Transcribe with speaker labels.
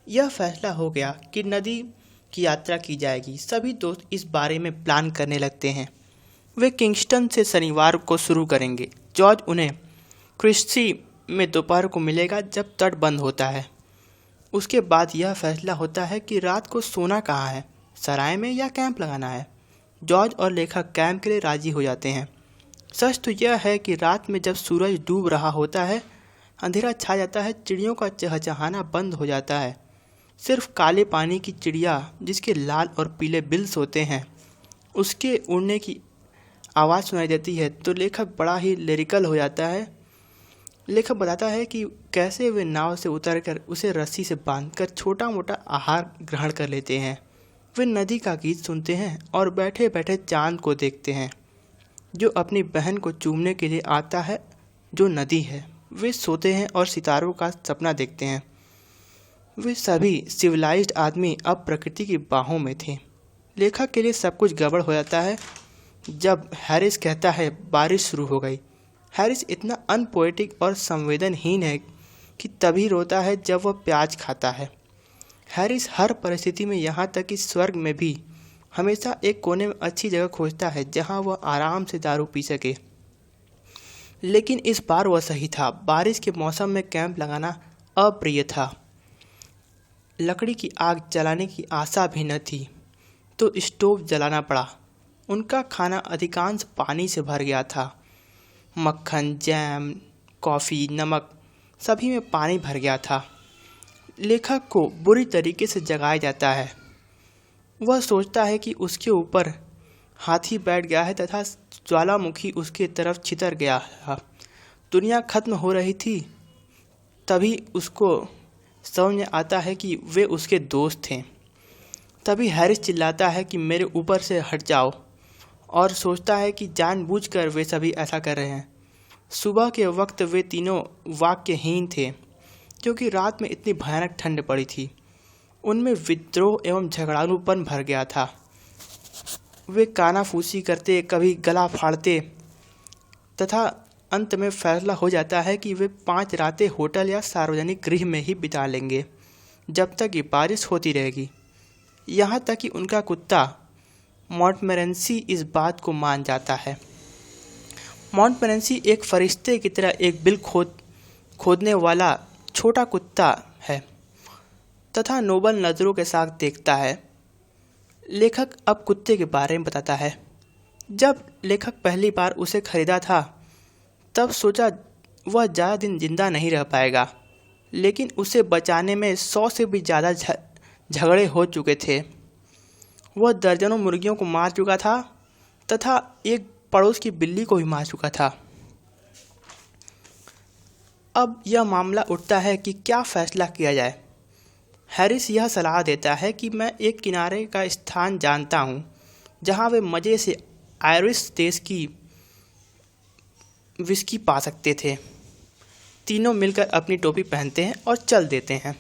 Speaker 1: यह फैसला हो गया कि नदी की यात्रा की जाएगी। सभी दोस्त इस बारे में प्लान करने लगते हैं। वे किंगस्टन से शनिवार को शुरू करेंगे। जॉर्ज उन्हें क्रिस्टी में दोपहर को मिलेगा जब तट बंद होता है। उसके बाद यह फैसला होता है कि रात को सोना कहाँ है, सराय में या कैंप लगाना है। जॉर्ज और लेखक कैंप के लिए राजी हो जाते हैं। सच तो यह है कि रात में जब सूरज डूब रहा होता है, अंधेरा छा जाता है, चिड़ियों का चहचहाना बंद हो जाता है। सिर्फ काले पानी की चिड़िया जिसके लाल और पीले बिल्स होते हैं, उसके उड़ने की आवाज़ सुनाई देती है तो लेखक बड़ा ही लिरिकल हो जाता है। लेखक बताता है कि कैसे वे नाव से उतरकर उसे रस्सी से बांधकर छोटा मोटा आहार ग्रहण कर लेते हैं। वे नदी का गीत सुनते हैं और बैठे बैठे चांद को देखते हैं जो अपनी बहन को चूमने के लिए आता है, जो नदी है। वे सोते हैं और सितारों का सपना देखते हैं। वे सभी सिविलाइज्ड आदमी अब प्रकृति की बाहों में थे। लेखक के लिए सब कुछ गड़बड़ हो जाता है जब हैरिस कहता है बारिश शुरू हो गई। हैरिस इतना अनपोएटिक और संवेदनहीन है कि तभी रोता है जब वह प्याज खाता है। हैरिस हर परिस्थिति में, यहाँ तक कि स्वर्ग में भी, हमेशा एक कोने में अच्छी जगह खोजता है जहाँ वह आराम से दारू पी सके। लेकिन इस बार वह सही था। बारिश के मौसम में कैंप लगाना अप्रिय था। लकड़ी की आग जलाने की आशा भी न थी तो स्टोव जलाना पड़ा। उनका खाना अधिकांश पानी से भर गया था। मक्खन, जैम, कॉफ़ी, नमक, सभी में पानी भर गया था। लेखक को बुरी तरीके से जगाया जाता है। वह सोचता है कि उसके ऊपर हाथी बैठ गया है तथा ज्वालामुखी उसके तरफ छितर गया है। दुनिया खत्म हो रही थी। तभी उसको समझ में आता है कि वे उसके दोस्त थे। तभी हैरिस चिल्लाता है कि मेरे ऊपर से हट जाओ, और सोचता है कि जानबूझकर वे सभी ऐसा कर रहे हैं। सुबह के वक्त वे तीनों वाक्यहीन थे क्योंकि रात में इतनी भयानक ठंड पड़ी थी। उनमें विद्रोह एवं झगड़ालूपन भर गया था। वे कानाफूसी करते, कभी गला फाड़ते तथा अंत में फैसला हो जाता है कि वे 5 रातें होटल या सार्वजनिक गृह में ही बिता लेंगे जब तक ये बारिश होती रहेगी। यहाँ तक कि उनका कुत्ता मॉन्टमोरेंसी इस बात को मान जाता है। मॉन्टमोरेंसी एक फरिश्ते की तरह एक बिल खोदने वाला छोटा कुत्ता है तथा नोबल नज़रों के साथ देखता है। लेखक अब कुत्ते के बारे में बताता है। जब लेखक पहली बार उसे खरीदा था तब सोचा वह ज़्यादा दिन जिंदा नहीं रह पाएगा, लेकिन उसे बचाने में 100 से भी ज़्यादा झगड़े हो चुके थे। वह दर्जनों मुर्गियों को मार चुका था तथा एक पड़ोस की बिल्ली को भी मार चुका था। अब यह मामला उठता है कि क्या फैसला किया जाए। हैरिस यह सलाह देता है कि मैं एक किनारे का स्थान जानता हूँ जहाँ वे मज़े से आयरिश देश की विस्की पा सकते थे। तीनों मिलकर अपनी टोपी पहनते हैं और चल देते हैं।